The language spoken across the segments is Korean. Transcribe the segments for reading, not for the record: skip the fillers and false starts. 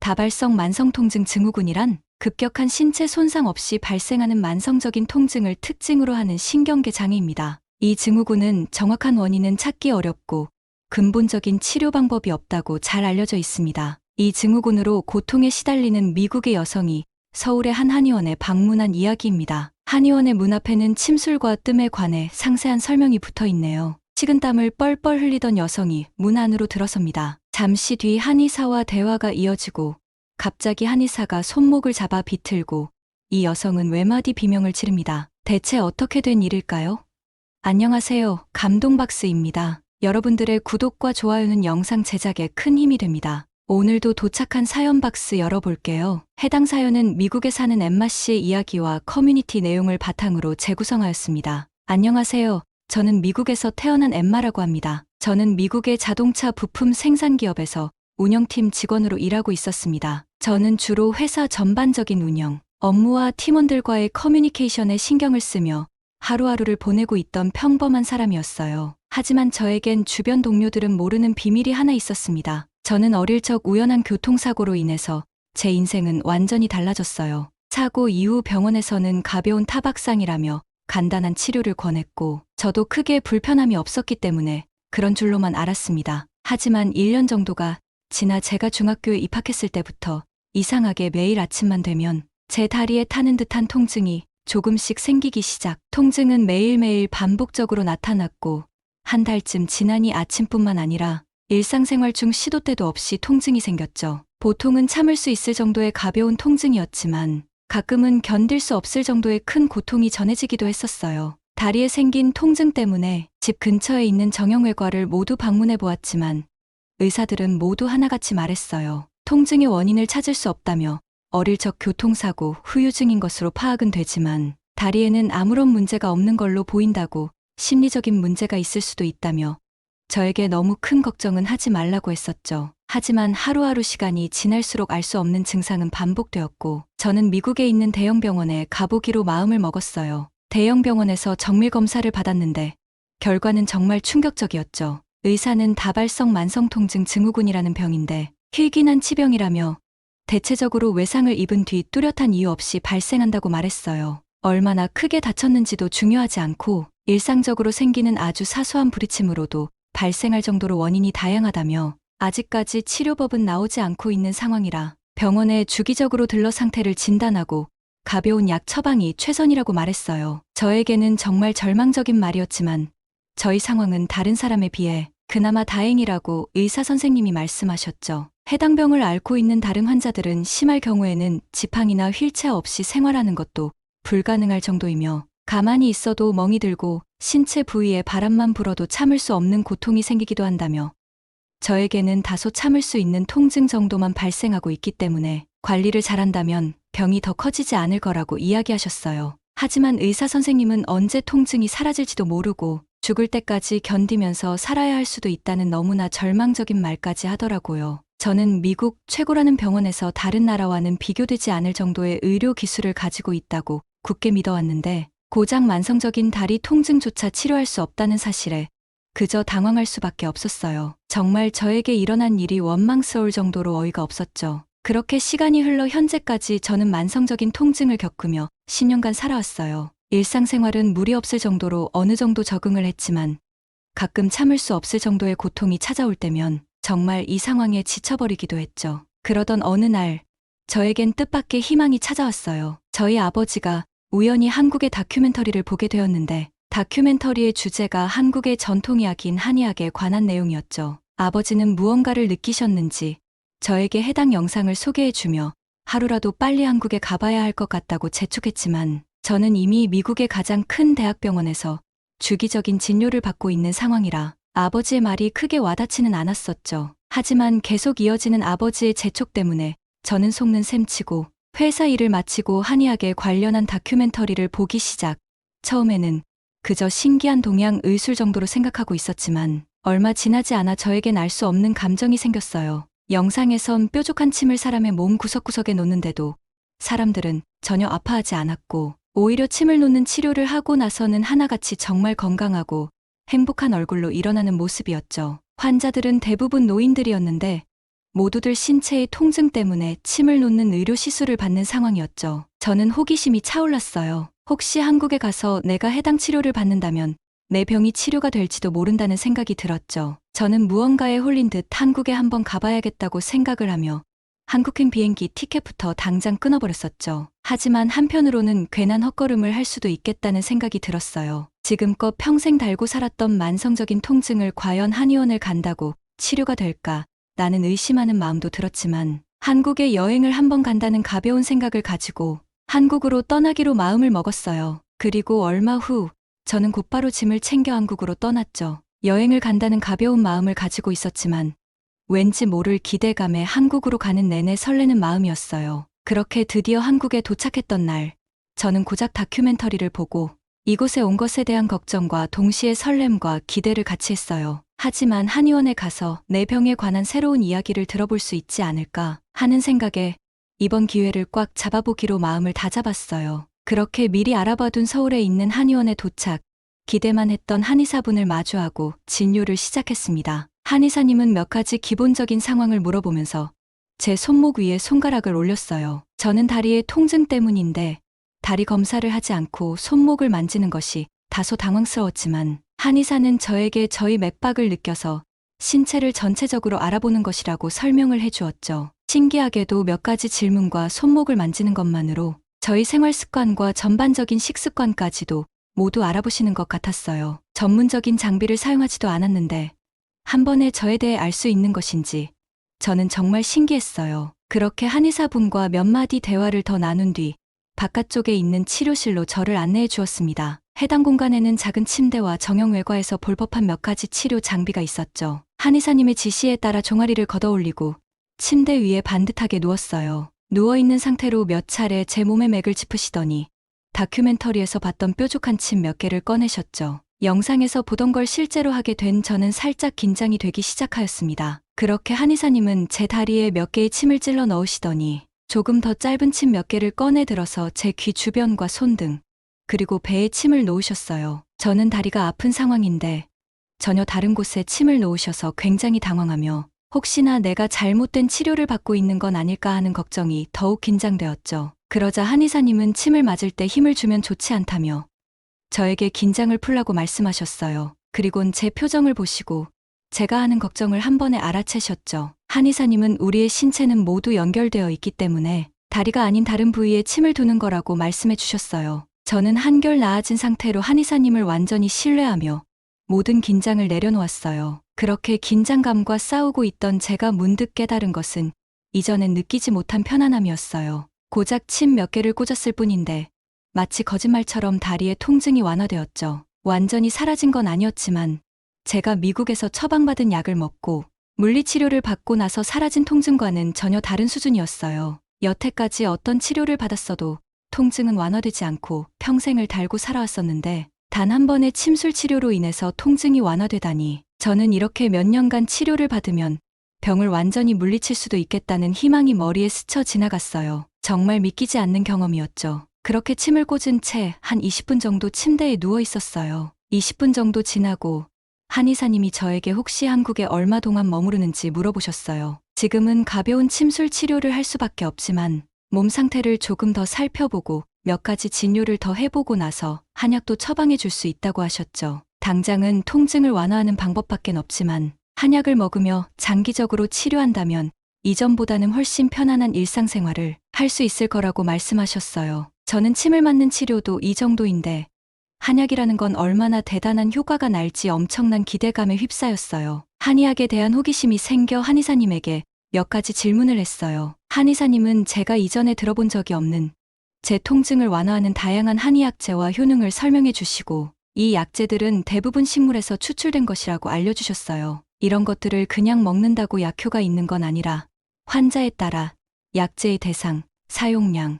다발성 만성통증 증후군이란 급격한 신체 손상 없이 발생하는 만성적인 통증을 특징으로 하는 신경계 장애입니다. 이 증후군은 정확한 원인은 찾기 어렵고 근본적인 치료 방법이 없다고 잘 알려져 있습니다. 이 증후군으로 고통에 시달리는 미국의 여성이 서울의 한 한의원에 방문한 이야기입니다. 한의원의 문 앞에는 침술과 뜸에 관해 상세한 설명이 붙어 있네요. 식은땀을 뻘뻘 흘리던 여성이 문 안으로 들어섭니다. 잠시 뒤 한의사와 대화가 이어지고 갑자기 한의사가 손목을 잡아 비틀고 이 여성은 외마디 비명을 지릅니다. 대체 어떻게 된 일일까요? 안녕하세요. 감동박스입니다. 여러분들의 구독과 좋아요는 영상 제작에 큰 힘이 됩니다. 오늘도 도착한 사연 박스 열어볼게요. 해당 사연은 미국에 사는 엠마 씨의 이야기와 커뮤니티 내용을 바탕으로 재구성하였습니다. 안녕하세요. 저는 미국에서 태어난 엠마라고 합니다. 저는 미국의 자동차 부품 생산 기업에서 운영팀 직원으로 일하고 있었습니다. 저는 주로 회사 전반적인 운영, 업무와 팀원들과의 커뮤니케이션에 신경을 쓰며 하루하루를 보내고 있던 평범한 사람이었어요. 하지만 저에겐 주변 동료들은 모르는 비밀이 하나 있었습니다. 저는 어릴 적 우연한 교통사고로 인해서 제 인생은 완전히 달라졌어요. 사고 이후 병원에서는 가벼운 타박상이라며 간단한 치료를 권했고 저도 크게 불편함이 없었기 때문에 그런 줄로만 알았습니다. 하지만 1년 정도가 지나 제가 중학교에 입학했을 때부터 이상하게 매일 아침만 되면 제 다리에 타는 듯한 통증이 조금씩 생기기 시작. 통증은 매일매일 반복적으로 나타났고 한 달쯤 지나니 아침뿐만 아니라 일상생활 중 시도 때도 없이 통증이 생겼죠. 보통은 참을 수 있을 정도의 가벼운 통증이었지만 가끔은 견딜 수 없을 정도의 큰 고통이 전해지기도 했었어요. 다리에 생긴 통증 때문에 집 근처에 있는 정형외과를 모두 방문해 보았지만 의사들은 모두 하나같이 말했어요. 통증의 원인을 찾을 수 없다며 어릴 적 교통사고, 후유증인 것으로 파악은 되지만 다리에는 아무런 문제가 없는 걸로 보인다고 심리적인 문제가 있을 수도 있다며 저에게 너무 큰 걱정은 하지 말라고 했었죠. 하지만 하루하루 시간이 지날수록 알 수 없는 증상은 반복되었고 저는 미국에 있는 대형 병원에 가보기로 마음을 먹었어요. 대형 병원에서 정밀 검사를 받았는데 결과는 정말 충격적이었죠. 의사는 다발성 만성통증 증후군이라는 병인데 희귀한 치병이라며 대체적으로 외상을 입은 뒤 뚜렷한 이유 없이 발생한다고 말했어요. 얼마나 크게 다쳤는지도 중요하지 않고 일상적으로 생기는 아주 사소한 부딪힘으로도 발생할 정도로 원인이 다양하다며 아직까지 치료법은 나오지 않고 있는 상황이라 병원에 주기적으로 들러 상태를 진단하고 가벼운 약 처방이 최선이라고 말했어요. 저에게는 정말 절망적인 말이었지만 저희 상황은 다른 사람에 비해 그나마 다행이라고 의사 선생님이 말씀하셨죠. 해당 병을 앓고 있는 다른 환자들은 심할 경우에는 지팡이나 휠체어 없이 생활하는 것도 불가능할 정도이며 가만히 있어도 멍이 들고 신체 부위에 바람만 불어도 참을 수 없는 고통이 생기기도 한다며 저에게는 다소 참을 수 있는 통증 정도만 발생하고 있기 때문에 관리를 잘한다면 병이 더 커지지 않을 거라고 이야기하셨어요. 하지만 의사 선생님은 언제 통증이 사라질지도 모르고 죽을 때까지 견디면서 살아야 할 수도 있다는 너무나 절망적인 말까지 하더라고요. 저는 미국 최고라는 병원에서 다른 나라와는 비교되지 않을 정도의 의료 기술을 가지고 있다고 굳게 믿어왔는데 고작 만성적인 다리 통증조차 치료할 수 없다는 사실에 그저 당황할 수밖에 없었어요. 정말 저에게 일어난 일이 원망스러울 정도로 어이가 없었죠. 그렇게 시간이 흘러 현재까지 저는 만성적인 통증을 겪으며 10년간 살아왔어요. 일상생활은 무리 없을 정도로 어느 정도 적응을 했지만 가끔 참을 수 없을 정도의 고통이 찾아올 때면 정말 이 상황에 지쳐버리기도 했죠. 그러던 어느 날 저에겐 뜻밖의 희망이 찾아왔어요. 저희 아버지가 우연히 한국의 다큐멘터리를 보게 되었는데 다큐멘터리의 주제가 한국의 전통의학인 한의학에 관한 내용이었죠. 아버지는 무언가를 느끼셨는지 저에게 해당 영상을 소개해주며 하루라도 빨리 한국에 가봐야 할 것 같다고 재촉했지만 저는 이미 미국의 가장 큰 대학병원에서 주기적인 진료를 받고 있는 상황이라 아버지의 말이 크게 와닿지는 않았었죠. 하지만 계속 이어지는 아버지의 재촉 때문에 저는 속는 셈치고 회사 일을 마치고 한의학에 관련한 다큐멘터리를 보기 시작. 처음에는 그저 신기한 동양 의술 정도로 생각하고 있었지만 얼마 지나지 않아 저에겐 알 수 없는 감정이 생겼어요. 영상에선 뾰족한 침을 사람의 몸 구석구석에 놓는데도 사람들은 전혀 아파하지 않았고 오히려 침을 놓는 치료를 하고 나서는 하나같이 정말 건강하고 행복한 얼굴로 일어나는 모습이었죠. 환자들은 대부분 노인들이었는데 모두들 신체의 통증 때문에 침을 놓는 의료 시술을 받는 상황이었죠. 저는 호기심이 차올랐어요. 혹시 한국에 가서 내가 해당 치료를 받는다면 내 병이 치료가 될지도 모른다는 생각이 들었죠. 저는 무언가에 홀린 듯 한국에 한번 가봐야겠다고 생각을 하며 한국행 비행기 티켓부터 당장 끊어버렸었죠. 하지만 한편으로는 괜한 헛걸음을 할 수도 있겠다는 생각이 들었어요. 지금껏 평생 달고 살았던 만성적인 통증을 과연 한의원을 간다고 치료가 될까? 나는 의심하는 마음도 들었지만 한국에 여행을 한번 간다는 가벼운 생각을 가지고 한국으로 떠나기로 마음을 먹었어요. 그리고 얼마 후 저는 곧바로 짐을 챙겨 한국으로 떠났죠. 여행을 간다는 가벼운 마음을 가지고 있었지만 왠지 모를 기대감에 한국으로 가는 내내 설레는 마음이었어요. 그렇게 드디어 한국에 도착했던 날, 저는 고작 다큐멘터리를 보고 이곳에 온 것에 대한 걱정과 동시에 설렘과 기대를 같이 했어요. 하지만 한의원에 가서 내 병에 관한 새로운 이야기를 들어볼 수 있지 않을까 하는 생각에 이번 기회를 꽉 잡아보기로 마음을 다잡았어요. 그렇게 미리 알아봐둔 서울에 있는 한의원에 도착, 기대만 했던 한의사분을 마주하고 진료를 시작했습니다. 한의사님은 몇 가지 기본적인 상황을 물어보면서 제 손목 위에 손가락을 올렸어요. 저는 다리의 통증 때문인데 다리 검사를 하지 않고 손목을 만지는 것이 다소 당황스러웠지만 한의사는 저에게 저희 맥박을 느껴서 신체를 전체적으로 알아보는 것이라고 설명을 해주었죠. 신기하게도 몇 가지 질문과 손목을 만지는 것만으로 저희 생활 습관과 전반적인 식습관까지도 모두 알아보시는 것 같았어요. 전문적인 장비를 사용하지도 않았는데 한 번에 저에 대해 알 수 있는 것인지 저는 정말 신기했어요. 그렇게 한의사분과 몇 마디 대화를 더 나눈 뒤 바깥쪽에 있는 치료실로 저를 안내해 주었습니다. 해당 공간에는 작은 침대와 정형 외과에서 볼 법한 몇 가지 치료 장비가 있었죠. 한의사님의 지시에 따라 종아리를 걷어올리고 침대 위에 반듯하게 누웠어요. 누워있는 상태로 몇 차례 제 몸의 맥을 짚으시더니 다큐멘터리에서 봤던 뾰족한 침 몇 개를 꺼내셨죠. 영상에서 보던 걸 실제로 하게 된 저는 살짝 긴장이 되기 시작하였습니다. 그렇게 한의사님은 제 다리에 몇 개의 침을 찔러 넣으시더니 조금 더 짧은 침 몇 개를 꺼내 들어서 제 귀 주변과 손등, 그리고 배에 침을 놓으셨어요. 저는 다리가 아픈 상황인데 전혀 다른 곳에 침을 놓으셔서 굉장히 당황하며 혹시나 내가 잘못된 치료를 받고 있는 건 아닐까 하는 걱정이 더욱 긴장되었죠. 그러자 한의사님은 침을 맞을 때 힘을 주면 좋지 않다며 저에게 긴장을 풀라고 말씀하셨어요. 그리곤 제 표정을 보시고 제가 하는 걱정을 한 번에 알아채셨죠. 한의사님은 우리의 신체는 모두 연결되어 있기 때문에 다리가 아닌 다른 부위에 침을 두는 거라고 말씀해 주셨어요. 저는 한결 나아진 상태로 한의사님을 완전히 신뢰하며 모든 긴장을 내려놓았어요. 그렇게 긴장감과 싸우고 있던 제가 문득 깨달은 것은 이전엔 느끼지 못한 편안함이었어요. 고작 침 몇 개를 꽂았을 뿐인데 마치 거짓말처럼 다리의 통증이 완화되었죠. 완전히 사라진 건 아니었지만 제가 미국에서 처방받은 약을 먹고 물리치료를 받고 나서 사라진 통증과는 전혀 다른 수준이었어요. 여태까지 어떤 치료를 받았어도 통증은 완화되지 않고 평생을 달고 살아왔었는데 단 한 번의 침술 치료로 인해서 통증이 완화되다니 저는 이렇게 몇 년간 치료를 받으면 병을 완전히 물리칠 수도 있겠다는 희망이 머리에 스쳐 지나갔어요. 정말 믿기지 않는 경험이었죠. 그렇게 침을 꽂은 채 한 20분 정도 침대에 누워 있었어요. 20분 정도 지나고 한의사님이 저에게 혹시 한국에 얼마 동안 머무르는지 물어보셨어요. 지금은 가벼운 침술 치료를 할 수밖에 없지만 몸 상태를 조금 더 살펴보고 몇 가지 진료를 더 해보고 나서 한약도 처방해 줄 수 있다고 하셨죠. 당장은 통증을 완화하는 방법밖엔 없지만 한약을 먹으며 장기적으로 치료한다면 이전보다는 훨씬 편안한 일상생활을 할 수 있을 거라고 말씀하셨어요. 저는 침을 맞는 치료도 이 정도인데 한약이라는 건 얼마나 대단한 효과가 날지 엄청난 기대감에 휩싸였어요. 한의학에 대한 호기심이 생겨 한의사님에게 몇 가지 질문을 했어요. 한의사님은 제가 이전에 들어본 적이 없는 제 통증을 완화하는 다양한 한의약재와 효능을 설명해 주시고 이 약재들은 대부분 식물에서 추출된 것이라고 알려주셨어요. 이런 것들을 그냥 먹는다고 약효가 있는 건 아니라 환자에 따라 약재의 대상, 사용량,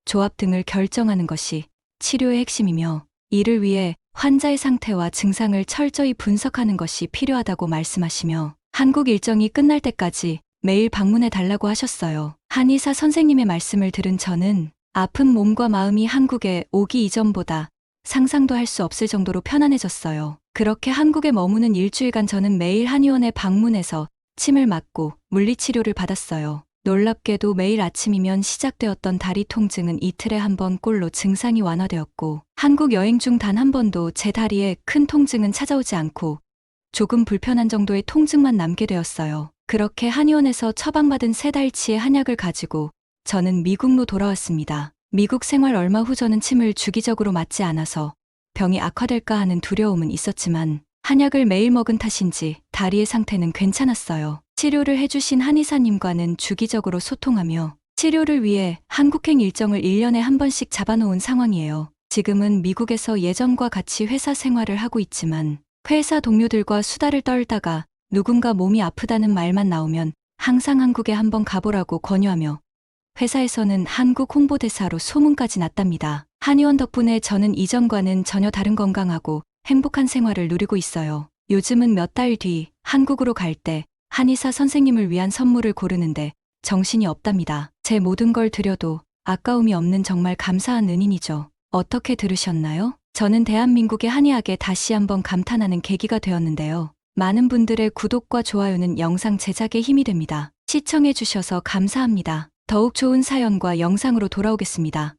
조합 등을 결정하는 것이 치료의 핵심이며 이를 위해 환자의 상태와 증상을 철저히 분석하는 것이 필요하다고 말씀하시며 한국 일정이 끝날 때까지 매일 방문해 달라고 하셨어요. 한의사 선생님의 말씀을 들은 저는 아픈 몸과 마음이 한국에 오기 이전보다 상상도 할 수 없을 정도로 편안해졌어요. 그렇게 한국에 머무는 일주일간 저는 매일 한의원에 방문해서 침을 맞고 물리치료를 받았어요. 놀랍게도 매일 아침이면 시작되었던 다리 통증은 이틀에 한 번 꼴로 증상이 완화되었고, 한국 여행 중 단 한 번도 제 다리에 큰 통증은 찾아오지 않고 조금 불편한 정도의 통증만 남게 되었어요. 그렇게 한의원에서 처방받은 3달치의 한약을 가지고 저는 미국로 돌아왔습니다. 미국 생활 얼마 후 저는 침을 주기적으로 맞지 않아서 병이 악화될까 하는 두려움은 있었지만 한약을 매일 먹은 탓인지 다리의 상태는 괜찮았어요. 치료를 해주신 한의사님과는 주기적으로 소통하며 치료를 위해 한국행 일정을 1년에 한 번씩 잡아놓은 상황이에요. 지금은 미국에서 예전과 같이 회사 생활을 하고 있지만 회사 동료들과 수다를 떨다가 누군가 몸이 아프다는 말만 나오면 항상 한국에 한번 가보라고 권유하며 회사에서는 한국 홍보대사로 소문까지 났답니다. 한의원 덕분에 저는 이전과는 전혀 다른 건강하고 행복한 생활을 누리고 있어요. 요즘은 몇 달 뒤 한국으로 갈 때 한의사 선생님을 위한 선물을 고르는데 정신이 없답니다. 제 모든 걸 드려도 아까움이 없는 정말 감사한 은인이죠. 어떻게 들으셨나요? 저는 대한민국의 한의학에 다시 한번 감탄하는 계기가 되었는데요. 많은 분들의 구독과 좋아요는 영상 제작에 힘이 됩니다. 시청해주셔서 감사합니다. 더욱 좋은 사연과 영상으로 돌아오겠습니다.